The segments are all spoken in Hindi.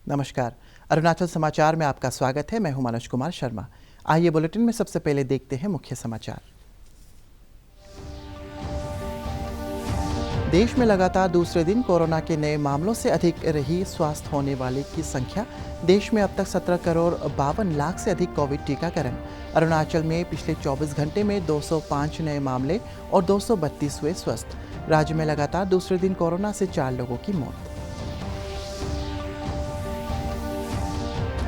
नमस्कार। अरुणाचल समाचार में आपका स्वागत है। मैं हूं मनोज कुमार शर्मा। आइए बुलेटिन में सबसे पहले देखते हैं मुख्य समाचार। देश में लगातार दूसरे दिन कोरोना के नए मामलों से अधिक रही स्वस्थ होने वाले की संख्या। देश में अब तक 17 करोड़ 52 लाख से अधिक कोविड टीकाकरण। अरुणाचल में पिछले 24 घंटे में 205 नए मामले और 232 हुए स्वस्थ। राज्य में लगातार दूसरे दिन कोरोना से 4 लोगों की मौत।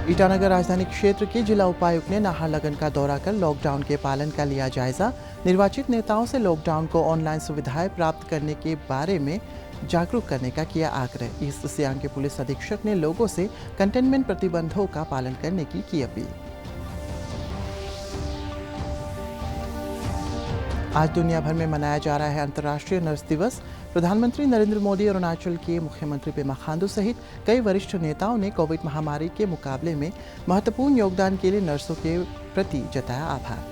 ईटानगर राजधानी क्षेत्र के जिला उपायुक्त ने नाहरलगुन का दौरा कर लॉकडाउन के पालन का लिया जायजा। निर्वाचित नेताओं से लॉकडाउन को ऑनलाइन सुविधाएं प्राप्त करने के बारे में जागरूक करने का किया आग्रह। ईस्ट सियांग के पुलिस अधीक्षक ने लोगों से कंटेनमेंट प्रतिबंधों का पालन करने की अपील। आज दुनिया भर में मनाया जा रहा है अंतर्राष्ट्रीय नर्स दिवस। प्रधानमंत्री नरेंद्र मोदी और अरुणाचल के मुख्यमंत्री पेमा खांडू सहित कई वरिष्ठ नेताओं ने कोविड महामारी के मुकाबले में महत्वपूर्ण योगदान के लिए नर्सों के प्रति जताया आभार।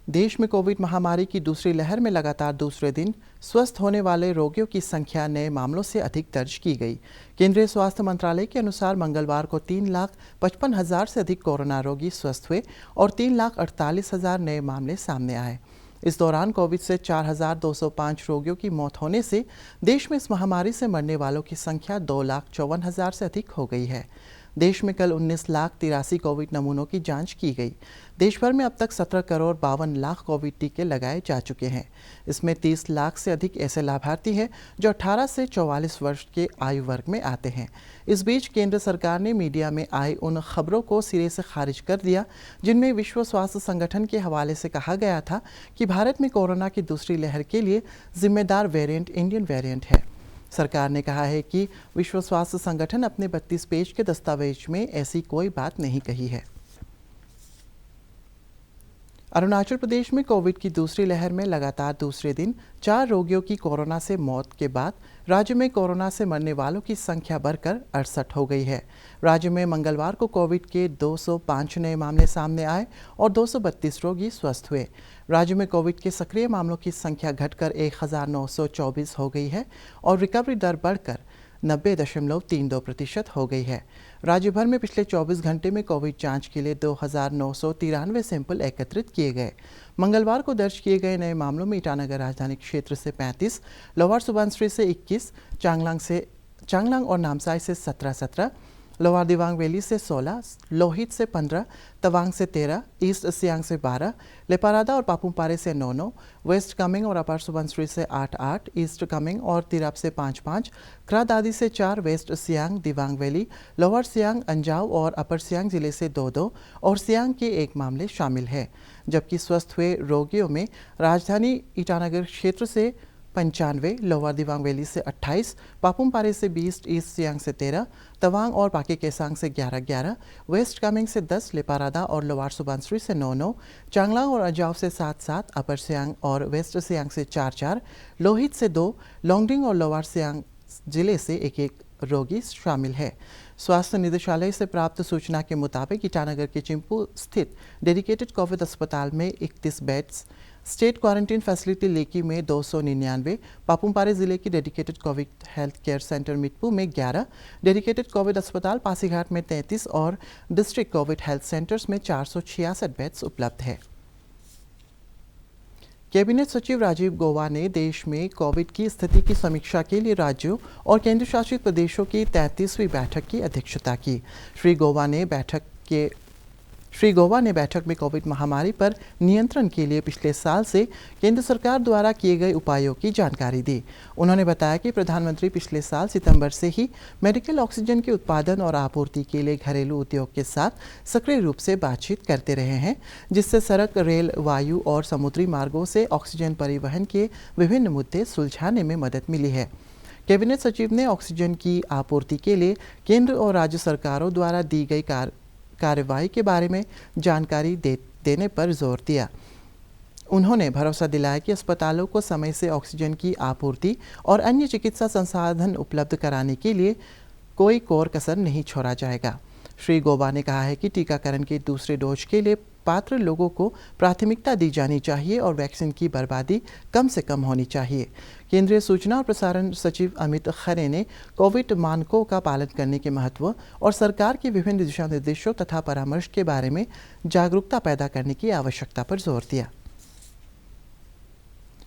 देश में कोविड महामारी की दूसरी लहर में लगातार दूसरे दिन स्वस्थ होने वाले रोगियों की संख्या नए मामलों से अधिक दर्ज की गई। केंद्रीय स्वास्थ्य मंत्रालय के अनुसार मंगलवार को 3,55,000 से अधिक कोरोना रोगी स्वस्थ हुए और 3,48,000 नए मामले सामने आए। इस दौरान कोविड से 4,205 रोगियों की मौत होने से देश में इस महामारी से मरने वालों की संख्या 2,54,000 से अधिक हो गई है। देश में कल 19,83,000 कोविड नमूनों की जांच की गई। देश भर में अब तक 17 करोड़ 52 लाख कोविड टीके लगाए जा चुके हैं। इसमें 30 लाख से अधिक ऐसे लाभार्थी हैं जो 18 से 44 वर्ष के आयु वर्ग में आते हैं। इस बीच केंद्र सरकार ने मीडिया में आई उन खबरों को सिरे से खारिज कर दिया जिनमें विश्व स्वास्थ्य संगठन के हवाले से कहा गया था कि भारत में कोरोना की दूसरी लहर के लिए जिम्मेदार वेरिएंट इंडियन वेरिएंट है। सरकार ने कहा है कि विश्व स्वास्थ्य संगठन अपने 32 पेज के दस्तावेज में ऐसी कोई बात नहीं कही है। अरुणाचल प्रदेश में कोविड की दूसरी लहर में लगातार दूसरे दिन 4 रोगियों की कोरोना से मौत के बाद राज्य में कोरोना से मरने वालों की संख्या बढ़कर 68 हो गई है। राज्य में मंगलवार को कोविड के 205 नए मामले सामने आए और 232 रोगी स्वस्थ हुए। राज्य में कोविड के सक्रिय मामलों की संख्या घटकर 1,924 हो गई है और रिकवरी दर बढ़कर 90.32% हो गई है। राज्य भर में पिछले 24 घंटे में कोविड जांच के लिए 2,993 सैंपल एकत्रित किए गए। मंगलवार को दर्ज किए गए नए मामलों में ईटानगर राजधानी क्षेत्र से 35, लोअर सुबनसिरी से 21, चांगलांग और नामसाई से 17, लोअर दिबांग वैली से 16, लोहित से 15, तवांग से 13, ईस्ट सियांग से 12, लेपारादा और पापुमपारे से 9, वेस्ट कामेंग और अपर सुबनसिरी से 8, ईस्ट कामेंग और तिराप से 5, क्रा दादी से 4, West Siang, Dibang Valley, Lower Siang, Anjaw और अपर सियांग जिले से 2 और सियांग के 1 मामले शामिल है। जबकि स्वस्थ हुए रोगियों में राजधानी ईटानगर क्षेत्र से 95, लोअर दिबांग वैली से 28, पापुमपारे से 20, ईस्ट सियांग से 13, तवांग और पाके केसांग से 11, वेस्ट कामेंग से 10, लेपारादा और लोअर सुबनसिरी से 9, चांगलांग और अंजाव से 7, अपर सियांग और वेस्ट सियांग से 4, लोहित से 2, लोंगडिंग और लोअर सियांग जिले से 1 रोगी शामिल है। स्वास्थ्य निदेशालय से प्राप्त सूचना के मुताबिक ईटानगर के चिंपू स्थित डेडिकेटेड कोविड अस्पताल में 31 बेड्स, स्टेट क्वारंटीन फैसिलिटी लेकी में 299, पापुमपारे जिले की dedicated Covid health care centre मिटपू में 11, डेडिकेटेड कोविड अस्पताल पासीघाट में 33 और डिस्ट्रिक्ट कोविड हेल्थ सेंटर्स में 466 बेड्स उपलब्ध है। कैबिनेट सचिव राजीव गौबा ने देश में कोविड की स्थिति की समीक्षा के लिए राज्यों और केंद्र शासित प्रदेशों की 33वीं बैठक की अध्यक्षता की। श्री गौबा ने बैठक में कोविड महामारी पर नियंत्रण के लिए पिछले साल से केंद्र सरकार द्वारा किए गए उपायों की जानकारी दी। उन्होंने बताया कि प्रधानमंत्री पिछले साल सितंबर से ही मेडिकल ऑक्सीजन के उत्पादन और आपूर्ति के लिए घरेलू उद्योग के साथ सक्रिय रूप से बातचीत करते रहे हैं, जिससे सड़क, रेल, वायु और समुद्री मार्गों से ऑक्सीजन परिवहन के विभिन्न मुद्दे सुलझाने में मदद मिली है। कैबिनेट सचिव ने ऑक्सीजन की आपूर्ति के लिए केंद्र और राज्य सरकारों द्वारा दी गई कार्रवाई के बारे में जानकारी देने पर जोर दिया। उन्होंने भरोसा दिलाया कि अस्पतालों को समय से ऑक्सीजन की आपूर्ति और अन्य चिकित्सा संसाधन उपलब्ध कराने के लिए कोई कोर कसर नहीं छोड़ा जाएगा। श्री गौबा ने कहा है कि टीकाकरण के दूसरे डोज के लिए पात्र लोगों को प्राथमिकता दी जानी चाहिए और वैक्सीन की बर्बादी कम से कम होनी चाहिए। केंद्रीय सूचना और प्रसारण सचिव अमित खरे ने कोविड मानकों का पालन करने के महत्व और सरकार के विभिन्न दिशा निर्देशों तथा परामर्श के बारे में जागरूकता पैदा करने की आवश्यकता पर जोर दिया।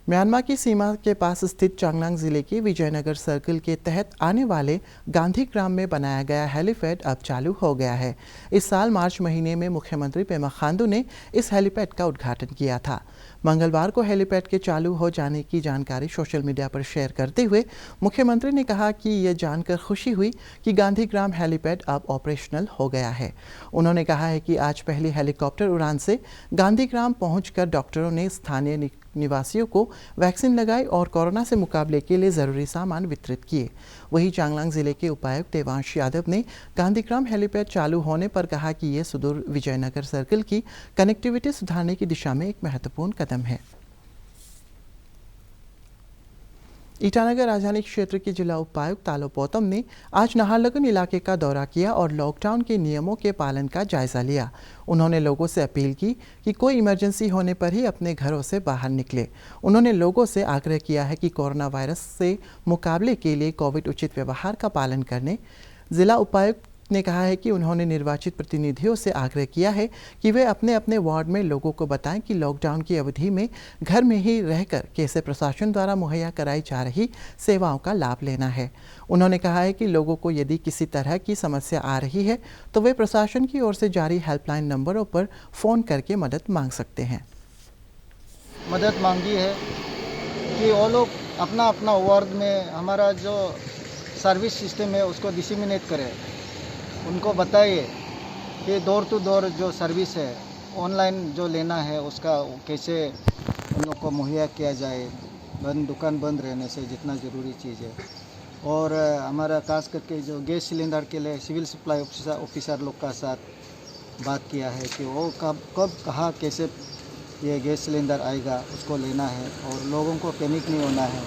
म्यांमार की सीमा के पास स्थित चांगलांग जिले के विजयनगर सर्कल के तहत आने वाले गांधी ग्राम में बनाया गया हेलीपैड अब चालू हो गया है। इस साल मार्च महीने में मुख्यमंत्री पेमा खांडू ने इस हेलीपैड का उद्घाटन किया था। मंगलवार को हेलीपैड के चालू हो जाने की जानकारी सोशल मीडिया पर शेयर करते हुए मुख्यमंत्री ने कहा कि यह जानकर खुशी हुई कि गांधी ग्राम हेलीपैड अब ऑपरेशनल हो गया है। उन्होंने कहा है कि आज पहली हेलीकॉप्टर उड़ान से गांधी ग्राम पहुंचकर डॉक्टरों ने स्थानीय निवासियों को वैक्सीन लगाई और कोरोना से मुकाबले के लिए ज़रूरी सामान वितरित किए। वहीं चांगलांग जिले के उपायुक्त देवांश यादव ने गांधीग्राम हेलीपैड चालू होने पर कहा कि यह सुदूर विजयनगर सर्कल की कनेक्टिविटी सुधारने की दिशा में एक महत्वपूर्ण कदम है। ईटानगर राजधानी क्षेत्र के जिला उपायुक्त तालो पोतम ने आज नाहरलगुन इलाके का दौरा किया और लॉकडाउन के नियमों के पालन का जायजा लिया। उन्होंने लोगों से अपील की कि कोई इमरजेंसी होने पर ही अपने घरों से बाहर निकले। उन्होंने लोगों से आग्रह किया है कि कोरोना वायरस से मुकाबले के लिए कोविड उचित व्यवहार का पालन करने। जिला उपायुक्त ने कहा है कि उन्होंने निर्वाचित प्रतिनिधियों से आग्रह किया है कि वे अपने अपने वार्ड में लोगों को बताएं कि लॉकडाउन की अवधि में घर में ही रहकर कैसे प्रशासन द्वारा मुहैया कराई जा रही सेवाओं का लाभ लेना है। उन्होंने कहा है कि लोगों को यदि किसी तरह की समस्या आ रही है तो वे प्रशासन की ओर से जारी हेल्पलाइन नंबरों पर फ़ोन करके मदद मांग सकते हैं। मदद मांगी है कि वो लोग अपना अपना वार्ड में हमारा जो सर्विस सिस्टम है उसको डिसिमिनेट करें। उनको बताइए कि डोर टू डोर जो सर्विस है ऑनलाइन जो लेना है उसका कैसे उन लोग को मुहैया किया जाए, दुकान बंद रहने से जितना ज़रूरी चीज़ है। और हमारा खास करके जो गैस सिलेंडर के लिए सिविल सप्लाई ऑफिसर लोग का साथ बात किया है कि वो कब कहाँ कैसे ये गैस सिलेंडर आएगा उसको लेना है और लोगों को पैनिक नहीं होना है।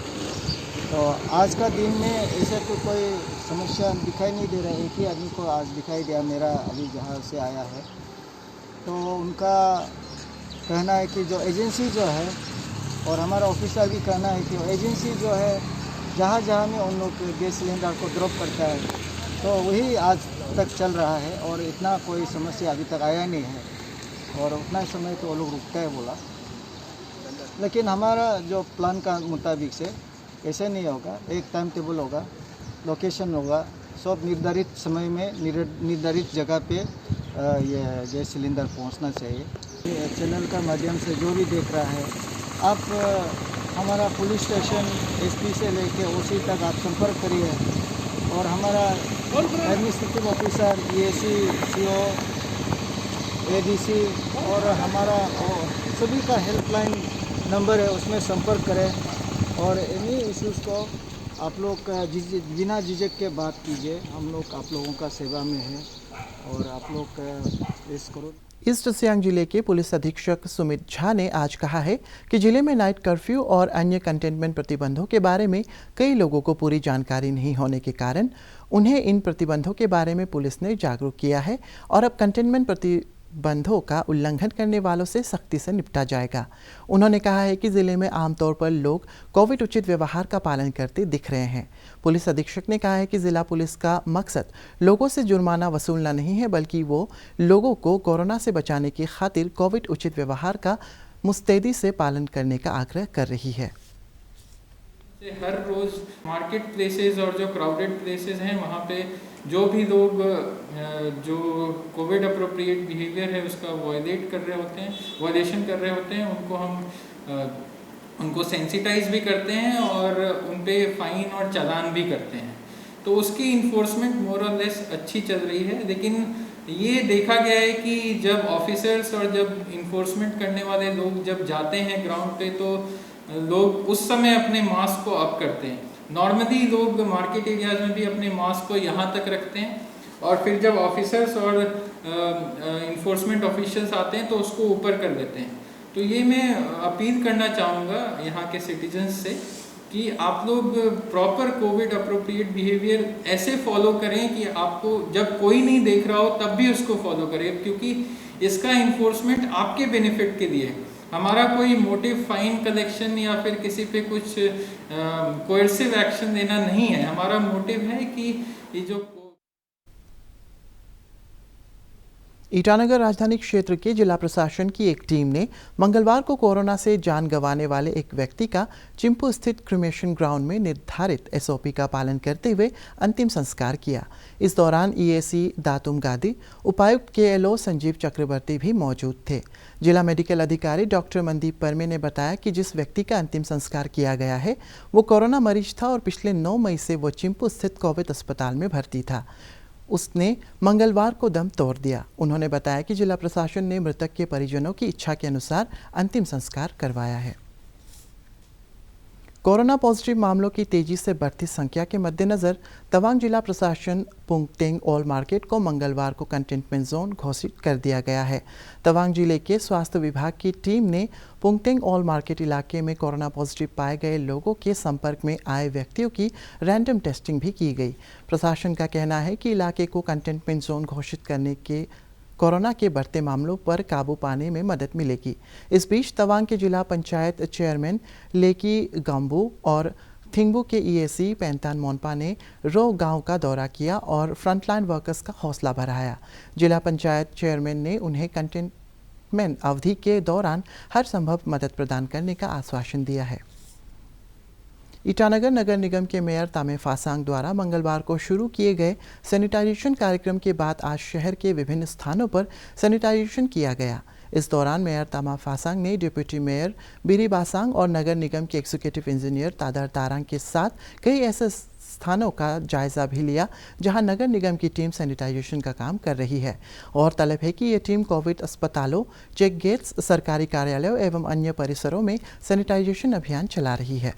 तो आज का दिन में ऐसे तो कोई समस्या दिखाई नहीं दे रहा है। एक ही आदमी को आज दिखाई दिया, मेरा अभी जहाँ से आया है। तो उनका कहना है कि जो एजेंसी जो है और हमारा ऑफिसर भी कहना है कि एजेंसी जो है जहाँ जहाँ में उन लोग गैस सिलेंडर को ड्रॉप करता है तो वही आज तक चल रहा है और इतना कोई समस्या अभी तक आया नहीं है और उतना समय तो वो लोग रुकता है बोला। लेकिन हमारा जो प्लान का मुताबिक से ऐसे नहीं होगा, एक टाइम टेबल होगा, लोकेशन होगा, सब निर्धारित समय में निर्धारित जगह पे ये गैस सिलेंडर पहुंचना चाहिए। चैनल का माध्यम से जो भी देख रहा है, आप हमारा पुलिस स्टेशन एसपी से लेके ओसी तक आप संपर्क करिए और हमारा administrative officer EAC CO ADC और हमारा सभी का हेल्पलाइन नंबर है उसमें संपर्क करें और इन्हीं इश्यूज़ को आप लोग बिना झिझक के बात कीजिए। हम लोग आप लोगों का सेवा में हैं और आप लोग इस करो। ईस्ट सियांग जिले के पुलिस अधीक्षक सुमित झा ने आज कहा है कि जिले में नाइट कर्फ्यू और अन्य कंटेनमेंट प्रतिबंधों के बारे में कई लोगों को पूरी जानकारी नहीं होने के कारण उन्हें इन प्रतिबंधों के बारे में पुलिस ने जागरूक किया है और अब कंटेनमेंट प्रतिबंधों का उल्लंघन करने वालों से सख्ती से निपटा जाएगा। उन्होंने कहा है कि जिले में आमतौर पर लोग कोविड उचित व्यवहार का पालन करते दिख रहे हैं। पुलिस अधीक्षक ने कहा है कि जिला पुलिस का मकसद लोगों से जुर्माना वसूलना नहीं है, बल्कि वो लोगों को कोरोना से बचाने की खातिर कोविड उचित व्यवहार का मुस्तैदी से पालन करने का आग्रह कर रही है। हर रोज़ मार्केट प्लेसेस और जो क्राउडेड प्लेसेस हैं वहाँ पे जो भी लोग जो कोविड अप्रोप्रिएट बिहेवियर है उसका वायलेट कर रहे होते हैं, वायलेशन कर रहे होते हैं, उनको हम उनको सेंसिटाइज भी करते हैं और उन पे फाइन और चालान भी करते हैं। तो उसकी इन्फोर्समेंट मोर और लेस अच्छी चल रही है। लेकिन ये देखा गया है कि जब ऑफिसर्स और जब इन्फोर्समेंट करने वाले लोग जब जाते हैं ग्राउंड पे तो लोग उस समय अपने मास्क को अप करते हैं। नॉर्मली लोग मार्केट एरियाज में भी अपने मास्क को यहाँ तक रखते हैं और फिर जब ऑफिसर्स और इन्फोर्समेंट ऑफिशियल्स आते हैं तो उसको ऊपर कर देते हैं। तो ये मैं अपील करना चाहूँगा यहाँ के सिटीजन्स से कि आप लोग प्रॉपर कोविड अप्रोप्रिएट बिहेवियर ऐसे फॉलो करें कि आपको जब कोई नहीं देख रहा हो तब भी उसको फॉलो करें, क्योंकि इसका इन्फोर्समेंट आपके बेनिफिट के लिए। हमारा कोई मोटिव फाइन कलेक्शन या फिर किसी पे कुछ कोएर्सिव एक्शन देना नहीं है। हमारा मोटिव है कि ये जो ईटानगर राजधानी क्षेत्र के जिला प्रशासन की एक टीम ने मंगलवार को कोरोना से जान गंवाने वाले एक व्यक्ति का चिंपू स्थित क्रिमेशन ग्राउंड में निर्धारित एसओपी का पालन करते हुए अंतिम संस्कार किया। इस दौरान ईएसी दातुम गादी, उपायुक्त केएलओ संजीव चक्रवर्ती भी मौजूद थे। जिला मेडिकल अधिकारी डॉक्टर मनदीप परमे ने बताया कि जिस व्यक्ति का अंतिम संस्कार किया गया है वो कोरोना मरीज था और पिछले 9 मई से वो चिंपू स्थित कोविड अस्पताल में भर्ती था। उसने मंगलवार को दम तोड़ दिया। उन्होंने बताया कि जिला प्रशासन ने मृतक के परिजनों की इच्छा के अनुसार अंतिम संस्कार करवाया है। कोरोना पॉजिटिव मामलों की तेजी से बढ़ती संख्या के मद्देनज़र तवांग जिला प्रशासन पुंगटेंग ऑल मार्केट को मंगलवार को कंटेनमेंट जोन घोषित कर दिया गया है। तवांग जिले के स्वास्थ्य विभाग की टीम ने पुंगटेंग ऑल मार्केट इलाके में कोरोना पॉजिटिव पाए गए लोगों के संपर्क में आए व्यक्तियों की रैंडम टेस्टिंग भी की गई। प्रशासन का कहना है कि इलाके को कंटेनमेंट जोन घोषित करने के कोरोना के बढ़ते मामलों पर काबू पाने में मदद मिलेगी। इस बीच तवांग के जिला पंचायत चेयरमैन लेकी गांबू और थिंगबू के ईएसी पेंतान मोनपा ने रो गांव का दौरा किया और फ्रंटलाइन वर्कर्स का हौसला बढ़ाया। जिला पंचायत चेयरमैन ने उन्हें कंटेनमेंट अवधि के दौरान हर संभव मदद प्रदान करने का आश्वासन दिया है। ईटानगर नगर निगम के मेयर तामे फासांग द्वारा मंगलवार को शुरू किए गए सैनिटाइजेशन कार्यक्रम के बाद आज शहर के विभिन्न स्थानों पर सैनिटाइजेशन किया गया। इस दौरान मेयर तामा फासांग ने डिप्टी मेयर बिरी बासांग और नगर निगम के एग्जीक्यूटिव इंजीनियर तादर तारांग के साथ कई ऐसे स्थानों का जायजा भी लिया जहां नगर निगम की टीम सैनिटाइजेशन का काम कर रही है और तलब है कि ये टीम कोविड अस्पतालों, चेक गेट्स, सरकारी कार्यालयों एवं अन्य परिसरों में सैनिटाइजेशन अभियान चला रही है।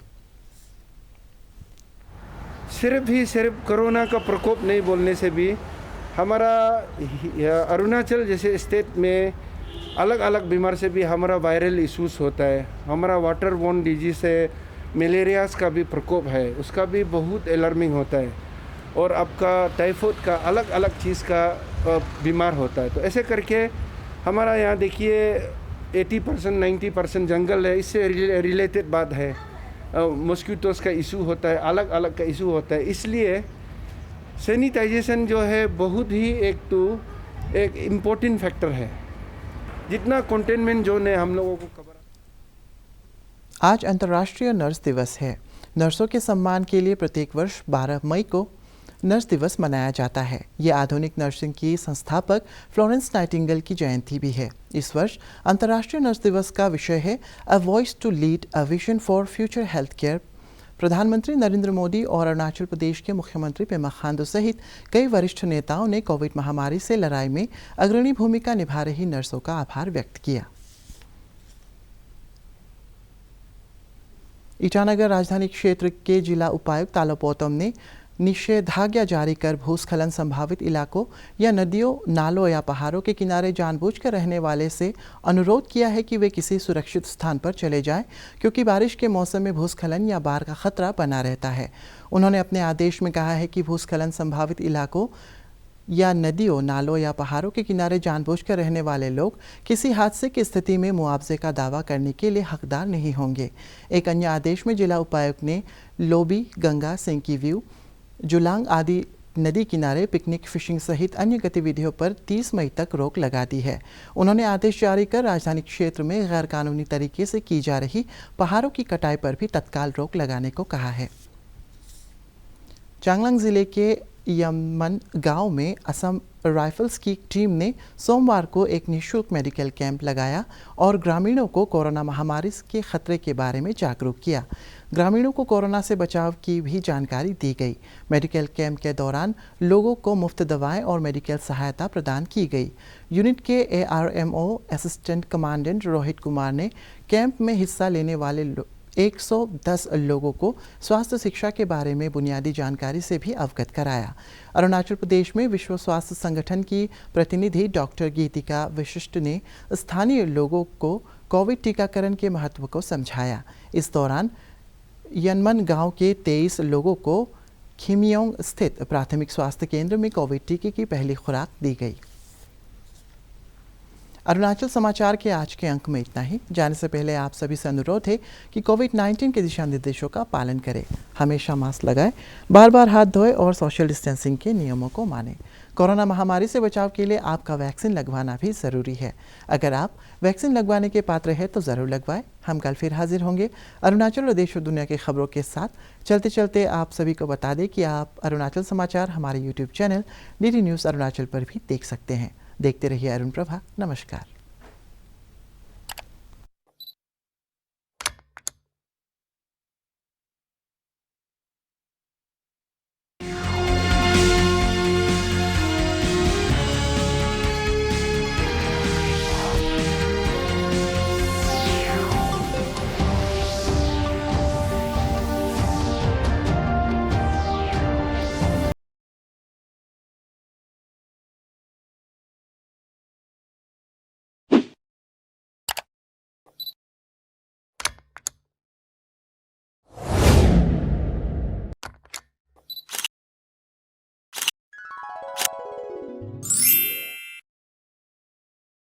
सिर्फ कोरोना का प्रकोप नहीं बोलने से भी हमारा अरुणाचल जैसे स्टेट में अलग अलग बीमार से भी हमारा वायरल इश्यूज होता है। हमारा वाटर बोर्न डिजीज है, मलेरियाज का भी प्रकोप है, उसका भी बहुत अलार्मिंग होता है और आपका टाइफाइड का अलग अलग चीज़ का बीमार होता है। तो ऐसे करके हमारा यहाँ देखिए 80% 90% जंगल है, इससे रिलेटेड बात है। मॉस्किटोस का इशू होता है, अलग अलग का इशू होता है, इसलिए सैनिटाइजेशन जो है बहुत ही एक इम्पोर्टेंट फैक्टर है। जितना कंटेनमेंट जोन है हम लोगों को कवर। आज अंतर्राष्ट्रीय नर्स दिवस है। नर्सों के सम्मान के लिए प्रत्येक वर्ष 12 मई को नर्स दिवस मनाया जाता है। ये आधुनिक नर्सिंग की संस्थापक फ्लोरेंस नाइटिंगेल की जयंती भी है। इस वर्ष अंतर्राष्ट्रीय नर्स दिवस का विषय है a voice to lead a vision for future health care. प्रधानमंत्री नरेंद्र मोदी और अरुणाचल प्रदेश के मुख्यमंत्री पेमा खांडू सहित कई वरिष्ठ नेताओं ने कोविड महामारी से लड़ाई में अग्रणी भूमिका निभा रही नर्सों का आभार व्यक्त किया। ईटानगर राजधानी क्षेत्र के जिला उपायुक्त तालो पोतम ने निषेधाज्ञा जारी कर भूस्खलन संभावित इलाकों या नदियों, नालों या पहाड़ों के किनारे जानबूझकर रहने वाले से अनुरोध किया है कि वे किसी सुरक्षित स्थान पर चले जाएं, क्योंकि बारिश के मौसम में भूस्खलन या बाढ़ का खतरा बना रहता है। उन्होंने अपने आदेश में कहा है कि भूस्खलन संभावित इलाकों या नदियों, नालों या पहाड़ों के किनारे जानबूझकर रहने वाले लोग किसी हादसे की स्थिति में मुआवजे का दावा करने के लिए हकदार नहीं होंगे। एक अन्य आदेश में जिला उपायुक्त ने लोबी, गंगा, सेंकी व्यू, जुलांग आदि नदी किनारे पिकनिक, फिशिंग सहित अन्य गतिविधियों पर 30 मई तक रोक लगा दी है। उन्होंने आदेश जारी कर राजधानी क्षेत्र में गैरकानूनी तरीके से की जा रही पहाड़ों की कटाई पर भी तत्काल रोक लगाने को कहा है। चांगलांग जिले के यमन गांव में असम राइफल्स की टीम ने सोमवार को एक निःशुल्क मेडिकल कैंप लगाया और ग्रामीणों को कोरोना महामारी के खतरे के बारे में जागरूक किया। ग्रामीणों को कोरोना से बचाव की भी जानकारी दी गई। मेडिकल कैंप के दौरान लोगों को मुफ्त दवाएं और मेडिकल सहायता प्रदान की गई। यूनिट के ARMO assistant commandant Rohit Kumar ने कैंप में हिस्सा लेने वाले 110 लोगों को स्वास्थ्य शिक्षा के बारे में बुनियादी जानकारी से भी अवगत कराया। अरुणाचल प्रदेश में विश्व स्वास्थ्य संगठन की प्रतिनिधि डॉक्टर गीतिका विशिष्ट ने स्थानीय लोगों को कोविड टीकाकरण के महत्व को समझाया। इस दौरान यनमन गांव के 23 लोगों को खिमियोंग स्थित प्राथमिक स्वास्थ्य केंद्र में कोविड टीके की पहली खुराक दी गई। अरुणाचल समाचार के आज के अंक में इतना ही। जाने से पहले आप सभी से अनुरोध है कि कोविड-19 के दिशा निर्देशों का पालन करें, हमेशा मास्क लगाएं, बार बार हाथ धोएं और सोशल डिस्टेंसिंग के नियमों को मानें। कोरोना महामारी से बचाव के लिए आपका वैक्सीन लगवाना भी ज़रूरी है। अगर आप वैक्सीन लगवाने के पात्र हैं तो ज़रूर लगवाएं। हम कल फिर हाजिर होंगे अरुणाचल और देश और दुनिया की खबरों के साथ। चलते चलते आप सभी को बता दें कि आप अरुणाचल समाचार हमारे YouTube channel DD news Arunachal पर भी देख सकते हैं। देखते रहिए अरुण प्रभा। नमस्कार।